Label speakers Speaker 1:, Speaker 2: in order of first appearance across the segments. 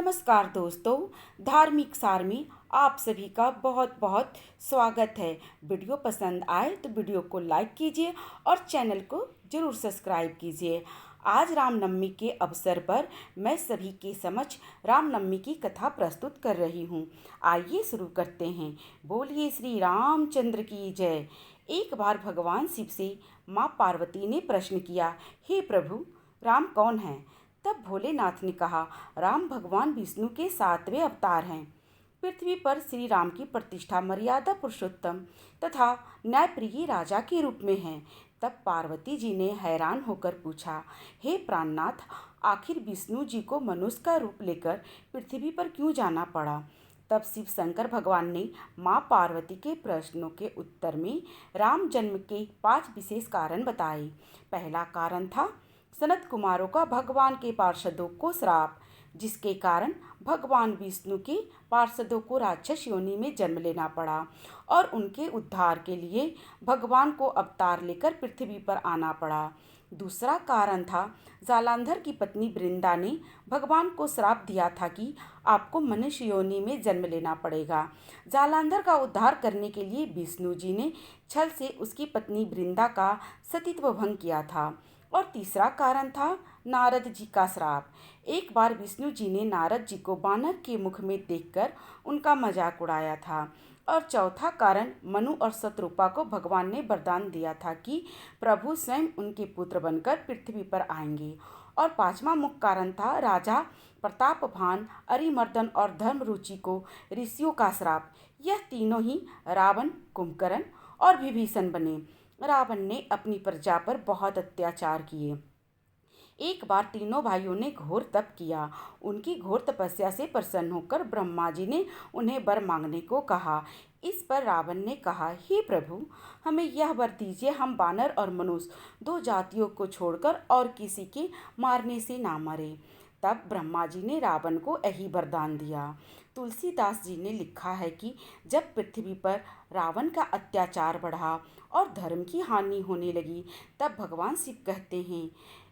Speaker 1: नमस्कार दोस्तों, धार्मिक सार में आप सभी का बहुत बहुत स्वागत है। वीडियो पसंद आए तो वीडियो को लाइक कीजिए और चैनल को ज़रूर सब्सक्राइब कीजिए। आज रामनवमी के अवसर पर मैं सभी के समक्ष रामनवमी की कथा प्रस्तुत कर रही हूँ। आइए शुरू करते हैं। बोलिए श्री रामचंद्र की जय। एक बार भगवान शिव से माँ पार्वती ने प्रश्न किया, हे प्रभु, राम कौन है? तब भोलेनाथ ने कहा, राम भगवान विष्णु के 7वें अवतार हैं। पृथ्वी पर श्री राम की प्रतिष्ठा मर्यादा पुरुषोत्तम तथा न्यायप्रिय राजा के रूप में है। तब पार्वती जी ने हैरान होकर पूछा, हे प्राणनाथ, आखिर विष्णु जी को मनुष्य का रूप लेकर पृथ्वी पर क्यों जाना पड़ा? तब शिव शंकर भगवान ने माँ पार्वती के प्रश्नों के उत्तर में राम जन्म के 5 विशेष कारण बताए। पहला कारण था सनत कुमारों का भगवान के पार्षदों को श्राप, जिसके कारण भगवान विष्णु के पार्षदों को राक्षस योनि में जन्म लेना पड़ा और उनके उद्धार के लिए भगवान को अवतार लेकर पृथ्वी पर आना पड़ा। दूसरा कारण था जालंधर की पत्नी वृंदा ने भगवान को श्राप दिया था कि आपको मनुष्य योनि में जन्म लेना पड़ेगा। जालंधर का उद्धार करने के लिए विष्णु जी ने छल से उसकी पत्नी वृंदा का सतीत्व भंग किया था। और तीसरा कारण था नारद जी का श्राप। एक बार विष्णु जी ने नारद जी को बानर के मुख में देखकर उनका मजाक उड़ाया था। और चौथा कारण मनु और शत्रुपा को भगवान ने वरदान दिया था कि प्रभु स्वयं उनके पुत्र बनकर पृथ्वी पर आएंगे। और पांचवा मुख्य कारण था राजा प्रतापभान, अरिमर्दन और धर्मरुचि को ऋषियों का श्राप। यह तीनों ही रावण, कुंभकर्ण और विभीषण बने। रावण ने अपनी प्रजा पर बहुत अत्याचार किए। एक बार तीनों भाइयों ने घोर तप किया। उनकी घोर तपस्या से प्रसन्न होकर ब्रह्मा जी ने उन्हें वर मांगने को कहा। इस पर रावण ने कहा, हे प्रभु, हमें यह वर दीजिए, हम वानर और मनुष्य 2 जातियों को छोड़कर और किसी के मारने से ना मरे। तब ब्रह्मा जी ने रावण को यही वरदान दिया। तुलसीदास जी ने लिखा है कि जब पृथ्वी पर रावण का अत्याचार बढ़ा और धर्म की हानि होने लगी, तब भगवान शिव कहते हैं,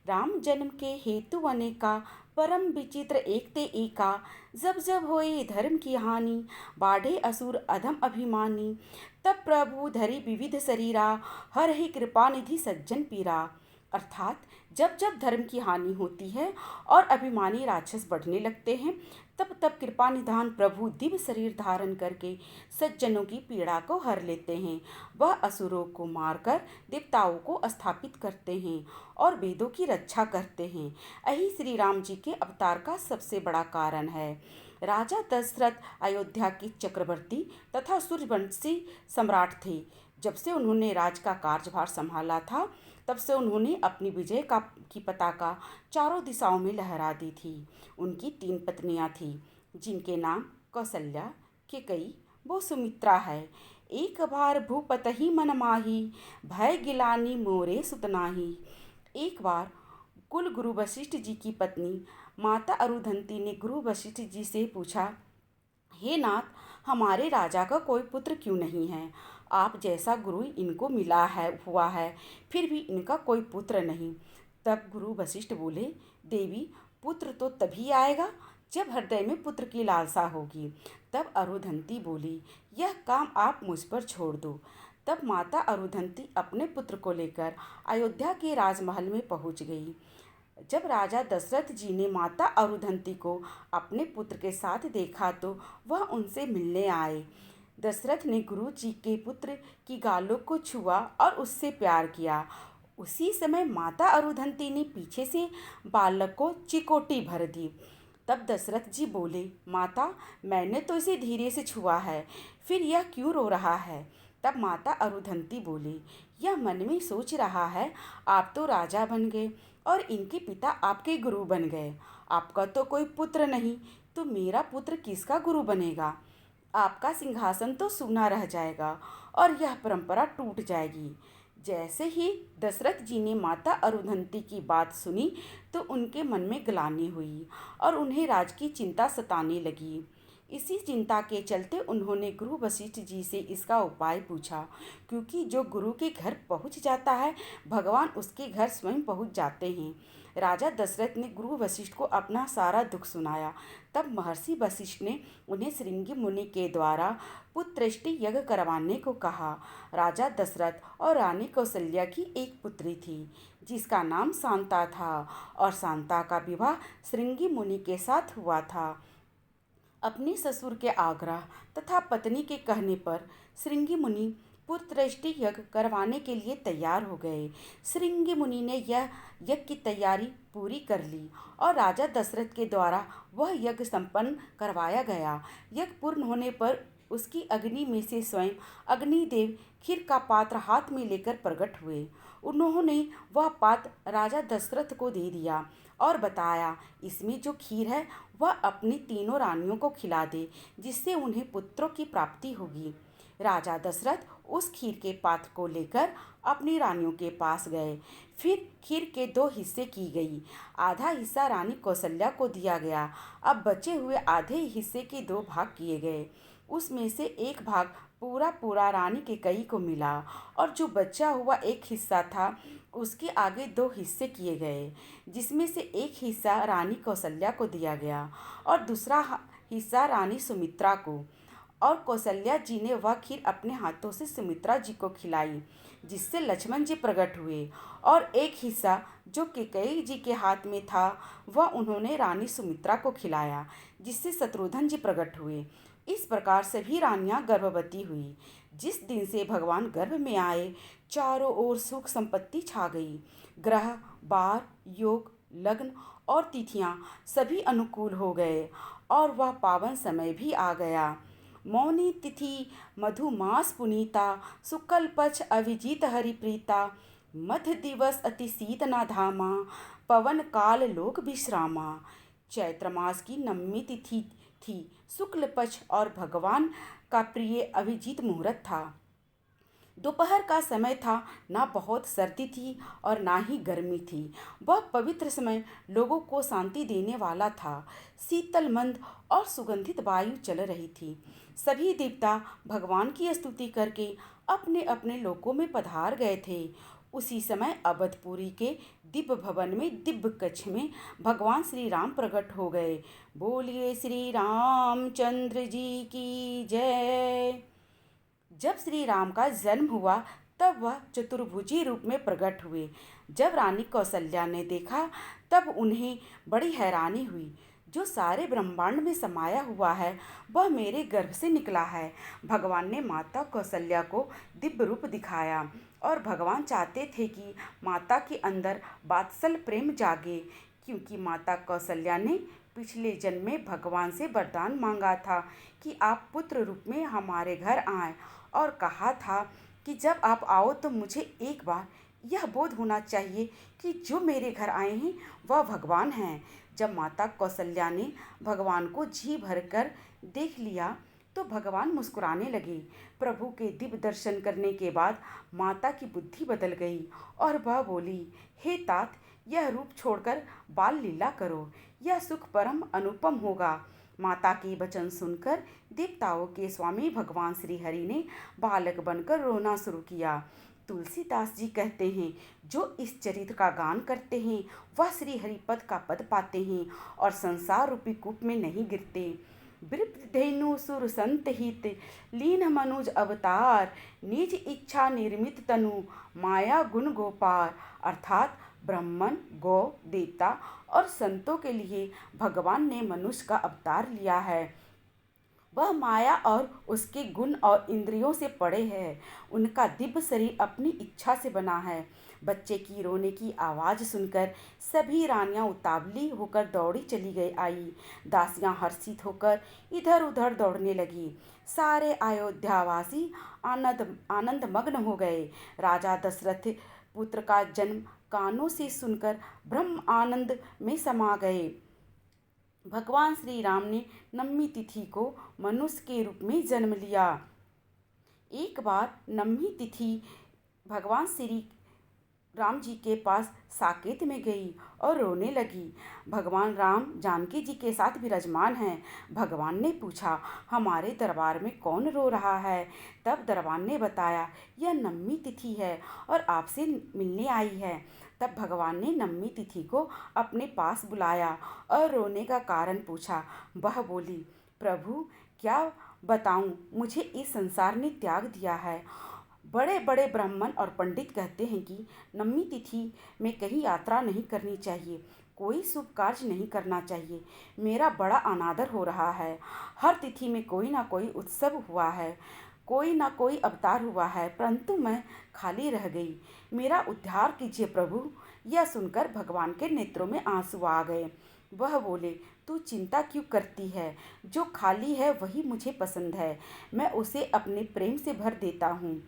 Speaker 1: राम जन्म के हेतु अनेका, परम विचित्र एक ते एका। जब जब होए धर्म की हानि, बाढ़े असुर अधम अभिमानी। तब प्रभु धरि विविध शरीरा, हर ही कृपा निधि सज्जन पीरा। अर्थात जब जब धर्म की हानि होती है और अभिमानी राक्षस बढ़ने लगते हैं, तब तब कृपा निधान प्रभु दिव्य शरीर धारण करके सज्जनों की पीड़ा को हर लेते हैं। वह असुरों को मारकर देवताओं को स्थापित करते हैं और वेदों की रक्षा करते हैं। यही श्री राम जी के अवतार का सबसे बड़ा कारण है। राजा दशरथ अयोध्या के चक्रवर्ती तथा सूर्यवंशी सम्राट थे। जब से उन्होंने राज का कार्यभार संभाला था, तब से उन्होंने अपनी विजय की पताका चारों दिशाओं में लहरा दी थी। उनकी 3 पत्नियां थीं, जिनके नाम कौसल्या, कैकेयी व सुमित्रा है। एक बार भूपतहि मन माही, भय गिलानी मोरे सुतनाही। एक बार कुल गुरु वशिष्ठ जी की पत्नी माता अरुंधति ने गुरु वशिष्ठ जी से पूछा, हे नाथ, हमारे राजा का कोई पुत्र क्यों नहीं है? आप जैसा गुरु इनको मिला है हुआ है, फिर भी इनका कोई पुत्र नहीं। तब गुरु वशिष्ठ बोले, देवी, पुत्र तो तभी आएगा जब हृदय में पुत्र की लालसा होगी। तब अरुंधति बोली, यह काम आप मुझ पर छोड़ दो। तब माता अरुंधति अपने पुत्र को लेकर अयोध्या के राजमहल में पहुंच गई। जब राजा दशरथ जी ने माता अरुंधति को अपने पुत्र के साथ देखा तो वह उनसे मिलने आए। दशरथ ने गुरु जी के पुत्र की गालों को छुआ और उससे प्यार किया। उसी समय माता अरुंधति ने पीछे से बालक को चिकोटी भर दी। तब दशरथ जी बोले, माता, मैंने तो इसे धीरे से छुआ है, फिर यह क्यों रो रहा है? तब माता अरुंधति बोली, यह मन में सोच रहा है, आप तो राजा बन गए और इनके पिता आपके गुरु बन गए। आपका तो कोई पुत्र नहीं, तो मेरा पुत्र किसका गुरु बनेगा? आपका सिंहासन तो सूना रह जाएगा और यह परंपरा टूट जाएगी। जैसे ही दशरथ जी ने माता अरुंधति की बात सुनी तो उनके मन में ग्लानि हुई और उन्हें राज की चिंता सताने लगी। इसी चिंता के चलते उन्होंने गुरु वशिष्ठ जी से इसका उपाय पूछा, क्योंकि जो गुरु के घर पहुंच जाता है, भगवान उसके घर स्वयं पहुंच जाते हैं। राजा दशरथ ने गुरु वशिष्ठ को अपना सारा दुख सुनाया। तब महर्षि वशिष्ठ ने उन्हें श्रृंगी मुनि के द्वारा पुत्रष्टि यज्ञ करवाने को कहा। राजा दशरथ और रानी कौशल्या की एक पुत्री थी जिसका नाम शांता था, और शांता का विवाह श्रृंगी मुनि के साथ हुआ था। अपने ससुर के आग्रह तथा पत्नी के कहने पर श्रृंगी मुनि पुत्रष्टि यज्ञ करवाने के लिए तैयार हो गए। श्रृंगी मुनि ने यह यज्ञ की तैयारी पूरी कर ली और राजा दशरथ के द्वारा वह यज्ञ संपन्न करवाया गया। यज्ञ पूर्ण होने पर उसकी अग्नि में से स्वयं अग्निदेव खीर का पात्र हाथ में लेकर प्रकट हुए। उन्होंने वह पात्र राजा दशरथ को दे दिया और बताया, इसमें जो खीर है वह अपनी तीनों रानियों को खिला दे, जिससे उन्हें पुत्रों की प्राप्ति होगी। राजा दशरथ उस खीर के पात्र को लेकर अपनी रानियों के पास गए। फिर खीर के 2 हिस्से की गई। आधा हिस्सा रानी कौशल्या को दिया गया। अब बचे हुए आधे हिस्से के 2 भाग किए गए। उसमें से एक भाग पूरा रानी कैकेयी को मिला, और जो बचा हुआ एक हिस्सा था उसके आगे 2 हिस्से किए गए, जिसमें से एक हिस्सा रानी कौशल्या को दिया गया और दूसरा हिस्सा रानी सुमित्रा को। और कौशल्या जी ने वह खीर अपने हाथों से सुमित्रा जी को खिलाई, जिससे लक्ष्मण जी प्रकट हुए, और एक हिस्सा जो कैकेयी जी के हाथ में था वह उन्होंने रानी सुमित्रा को खिलाया, जिससे शत्रुघ्न जी प्रकट हुए। इस प्रकार सभी रानियां गर्भवती हुई। जिस दिन से भगवान गर्भ में आए, चारों ओर सुख संपत्ति छा गई। ग्रह, वार, योग, लग्न और तिथियां सभी अनुकूल हो गए और वह पावन समय भी आ गया। मौनी तिथि मधुमास पुनीता, शुक्ल पक्ष अभिजीत हरिप्रीता, मध्य दिवस अति शीत न धामा, पवन काल लोक विश्रामा। चैत्र मास की 9वीं तिथि थी, शुक्ल पक्ष और भगवान का प्रिय अभिजीत मुहूर्त था। दोपहर का समय था, ना बहुत सर्दी थी और ना ही गर्मी थी। वह पवित्र समय लोगों को शांति देने वाला था। शीतल मंद और सुगंधित वायु चल रही थी। सभी देवता भगवान की स्तुति करके अपने अपने लोकों में पधार गए थे। उसी समय अवधपुरी के दिव्य भवन में दिव्य कक्ष में भगवान श्री राम प्रकट हो गए। बोलिए श्री रामचंद्र जी की जय। जब श्री राम का जन्म हुआ तब वह चतुर्भुजी रूप में प्रकट हुए। जब रानी कौशल्या ने देखा तब उन्हें बड़ी हैरानी हुई। जो सारे ब्रह्मांड में समाया हुआ है वह मेरे गर्भ से निकला है। भगवान ने माता कौशल्या को दिव्य रूप दिखाया और भगवान चाहते थे कि माता के अंदर वात्सल प्रेम जागे, क्योंकि माता कौशल्या ने पिछले जन्म में भगवान से वरदान मांगा था कि आप पुत्र रूप में हमारे घर आएं, और कहा था कि जब आप आओ तो मुझे एक बार यह बोध होना चाहिए कि जो मेरे घर आए हैं वह भगवान हैं। जब माता कौशल्या ने भगवान को जी भरकर देख लिया तो भगवान मुस्कुराने लगे। प्रभु के दिव्य दर्शन करने के बाद माता की बुद्धि बदल गई और वह बोली, हे तात, यह रूप छोड़कर बाल लीला करो, यह सुख परम अनुपम होगा। माता के वचन सुनकर देवताओं के स्वामी भगवान श्री हरि ने बालक बनकर रोना शुरू किया। तुलसीदास जी कहते हैं, जो इस चरित्र का गान करते हैं वह श्री हरिपद का पद पाते हैं और संसार रूपी कूप में नहीं गिरते। वृद्धेनु सुर संत हित लीन मनुज अवतार, निज इच्छा निर्मित तनु माया गुण गोपार। अर्थात ब्राह्मण, गौ, देवता और संतों के लिए भगवान ने मनुष्य का अवतार लिया है। वह माया और उसके गुण और इंद्रियों से परे है। उनका दिव्य शरीर अपनी इच्छा से बना है। बच्चे की रोने की आवाज़ सुनकर सभी रानियां उतावली होकर दौड़ी चली गई आई। दासियां हर्षित होकर इधर उधर दौड़ने लगी। सारे अयोध्यावासी आनंद मग्न हो गए। राजा दशरथ पुत्र का जन्म कानों से सुनकर ब्रह्म आनंद में समा गए। भगवान श्री राम ने 9वीं तिथि को मनुष्य के रूप में जन्म लिया। एक बार 9वीं तिथि भगवान श्री राम जी के पास साकेत में गई और रोने लगी। भगवान राम जानकी जी के साथ विराजमान हैं। भगवान ने पूछा, हमारे दरबार में कौन रो रहा है? तब दरबान ने बताया, यह 9वीं तिथि है और आपसे मिलने आई है। तब भगवान ने नवमी तिथि को अपने पास बुलाया और रोने का कारण पूछा। वह बोली, प्रभु क्या बताऊं, मुझे इस संसार ने त्याग दिया है। बड़े बड़े ब्राह्मण और पंडित कहते हैं कि नवमी तिथि में कहीं यात्रा नहीं करनी चाहिए, कोई शुभ कार्य नहीं करना चाहिए। मेरा बड़ा अनादर हो रहा है। हर तिथि में कोई ना कोई उत्सव हुआ है, कोई ना कोई अवतार हुआ है, परंतु मैं खाली रह गई। मेरा उद्धार कीजिए प्रभु। यह सुनकर भगवान के नेत्रों में आंसू आ गए। वह बोले, तू चिंता क्यों करती है? जो खाली है वही मुझे पसंद है। मैं उसे अपने प्रेम से भर देता हूँ,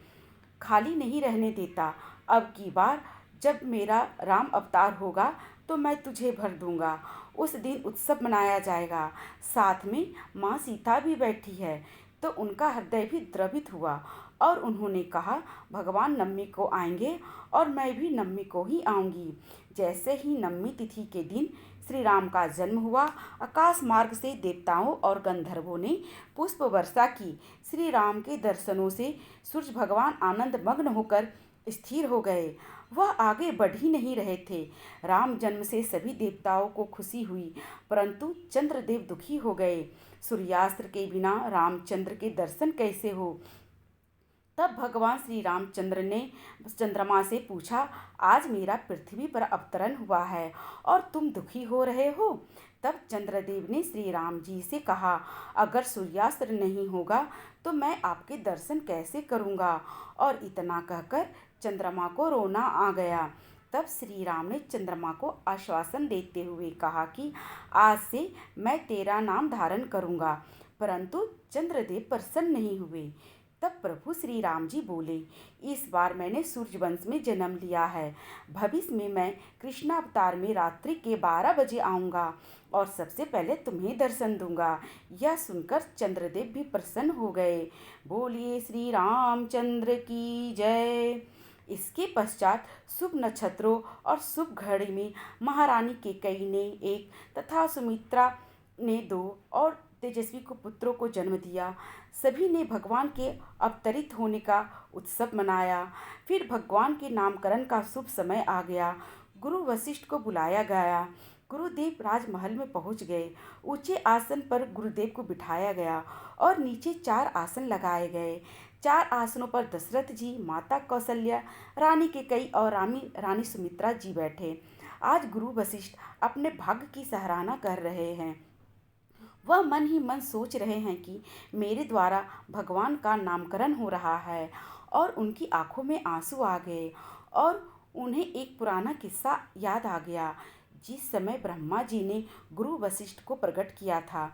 Speaker 1: खाली नहीं रहने देता। अब की बार जब मेरा राम अवतार होगा तो मैं तुझे भर दूंगा। उस दिन उत्सव मनाया जाएगा। साथ में माँ सीता भी बैठी है। तो उनका हृदय भी द्रवित हुआ और उन्होंने कहा, भगवान नवमी को आएंगे और मैं भी नवमी को ही आऊँगी। जैसे ही नवमी तिथि के दिन श्री राम का जन्म हुआ, आकाश मार्ग से देवताओं और गंधर्वों ने पुष्प वर्षा की। श्री राम के दर्शनों से सूर्य भगवान आनंद मग्न होकर स्थिर हो गए। वह आगे बढ़ ही नहीं रहे थे। राम जन्म से सभी देवताओं को खुशी हुई, परंतु चंद्रदेव दुखी हो गए। सूर्यास्त्र के बिना रामचंद्र के दर्शन कैसे हो? तब भगवान श्री रामचंद्र ने चंद्रमा से पूछा, आज मेरा पृथ्वी पर अवतरण हुआ है और तुम दुखी हो रहे हो? तब चंद्रदेव ने श्री राम जी से कहा, अगर सूर्यास्त्र नहीं होगा तो मैं आपके दर्शन कैसे करूँगा? और इतना कहकर चंद्रमा को रोना आ गया। तब श्री राम ने चंद्रमा को आश्वासन देते हुए कहा कि आज से मैं तेरा नाम धारण करूँगा, परंतु चंद्रदेव प्रसन्न नहीं हुए। तब प्रभु श्री राम जी बोले, इस बार मैंने सूर्यवंश में जन्म लिया है। भविष्य में मैं कृष्णावतार में रात्रि के 12 बजे आऊँगा और सबसे पहले तुम्हें दर्शन दूंगा। यह सुनकर चंद्रदेव भी प्रसन्न हो गए। बोलिए श्री रामचंद्र की जय। इसके पश्चात शुभ नक्षत्रों और शुभ घड़ी में महारानी केकई ने 1 तथा सुमित्रा ने 2 और तेजस्वी को पुत्रों को जन्म दिया। सभी ने भगवान के अवतरित होने का उत्सव मनाया। फिर भगवान के नामकरण का शुभ समय आ गया। गुरु वशिष्ठ को बुलाया गया। गुरुदेव राजमहल में पहुंच गए। ऊंचे आसन पर गुरुदेव को बिठाया गया और नीचे 4 आसन लगाए गए। 4 आसनों पर दशरथ जी, माता कौशल्या, रानी केकई और रानी सुमित्रा जी बैठे। आज गुरु वशिष्ठ अपने भाग्य की सराहना कर रहे हैं। वह मन ही मन सोच रहे हैं कि मेरे द्वारा भगवान का नामकरण हो रहा है। और उनकी आंखों में आंसू आ गए और उन्हें एक पुराना किस्सा याद आ गया। जिस समय ब्रह्मा जी ने गुरु वशिष्ठ को प्रकट किया था,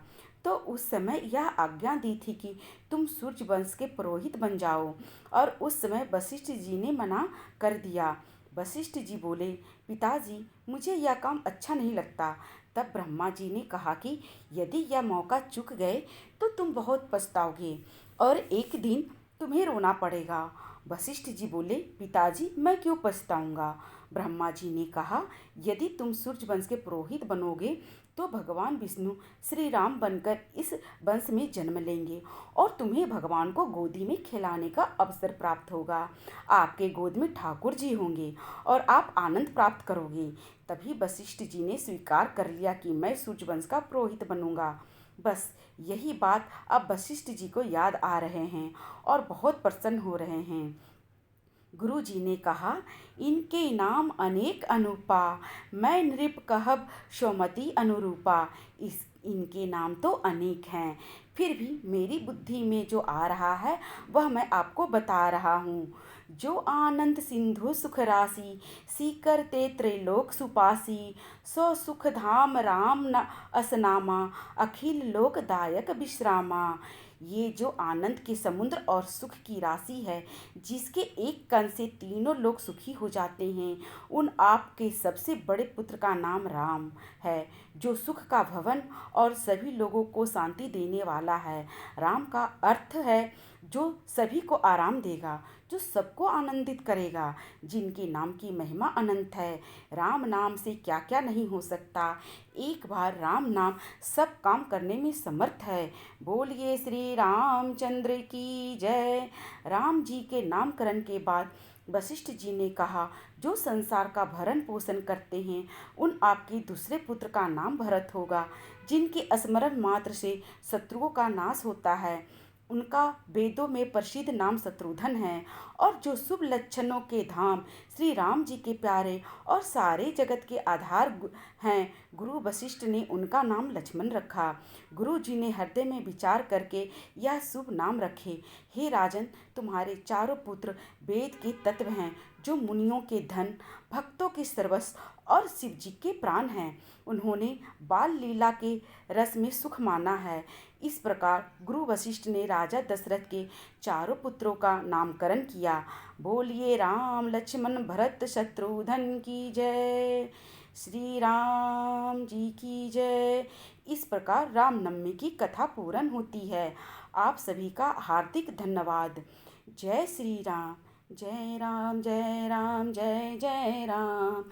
Speaker 1: तो उस समय यह आज्ञा दी थी कि तुम सूर्य वंश के पुरोहित बन जाओ, और उस समय वशिष्ठ जी ने मना कर दिया। वशिष्ठ जी बोले, पिताजी मुझे यह काम अच्छा नहीं लगता। तब ब्रह्मा जी ने कहा कि यदि यह मौका चूक गए तो तुम बहुत पछताओगे और एक दिन तुम्हें रोना पड़ेगा। वशिष्ठ जी बोले, पिताजी मैं क्यों पछताऊंगा? ब्रह्मा जी ने कहा, यदि तुम सूर्य वंश के पुरोहित बनोगे तो भगवान विष्णु श्री राम बनकर इस वंश में जन्म लेंगे और तुम्हें भगवान को गोदी में खिलाने का अवसर प्राप्त होगा। आपके गोद में ठाकुर जी होंगे और आप आनंद प्राप्त करोगे। तभी वशिष्ठ जी ने स्वीकार कर लिया कि मैं सूर्य वंश का पुरोहित बनूंगा। बस यही बात अब वशिष्ठ जी को याद आ रहे हैं और बहुत प्रसन्न हो रहे हैं। गुरु जी ने कहा, इनके नाम अनेक अनुपा, मैं नृप कहब सौमति अनुरूपा। इनके नाम तो अनेक हैं, फिर भी मेरी बुद्धि में जो आ रहा है वह मैं आपको बता रहा हूँ। जो आनंद सिंधु सुख राशि, सीकर ते त्रैलोक सुपासी, सो सुख धाम राम न असनामा, अखिल लोकदायक विश्रामा। ये जो आनंद के समुद्र और सुख की राशि है, जिसके एक कण से तीनों लोग सुखी हो जाते हैं, उन आपके सबसे बड़े पुत्र का नाम राम है, जो सुख का भवन और सभी लोगों को शांति देने वाला है। राम का अर्थ है जो सभी को आराम देगा, जो सबको आनंदित करेगा, जिनके नाम की महिमा अनंत है। राम नाम से क्या क्या नहीं हो सकता। एक बार राम नाम सब काम करने में समर्थ है। बोलिए श्री रामचंद्र की जय। राम जी के नामकरण के बाद वशिष्ठ जी ने कहा, जो संसार का भरण पोषण करते हैं उन आपके दूसरे पुत्र का नाम भरत होगा। जिनके स्मरण मात्र से शत्रुओं का नाश होता है उनका वेदों में प्रसिद्ध नाम शत्रुघ्न है। और जो शुभ लक्षणों के धाम श्री राम जी के प्यारे और सारे जगत के आधार हैं, गुरु वशिष्ठ ने उनका नाम लक्ष्मण रखा। गुरु जी ने हृदय में विचार करके यह शुभ नाम रखे। हे राजन, तुम्हारे चारों पुत्र वेद के तत्व हैं, जो मुनियों के धन, भक्तों के सर्वस्व और शिव जी के प्राण हैं। उन्होंने बाल लीला के रस में सुख माना है। इस प्रकार गुरु वशिष्ठ ने राजा दशरथ के चारों पुत्रों का नामकरण किया। बोलिए राम लक्ष्मण भरत शत्रुघ्न की जय। श्री राम जी की जय। इस प्रकार रामनवमी की कथा पूर्ण होती है। आप सभी का हार्दिक धन्यवाद। जय श्री राम, जय राम, जय राम, जय जय राम।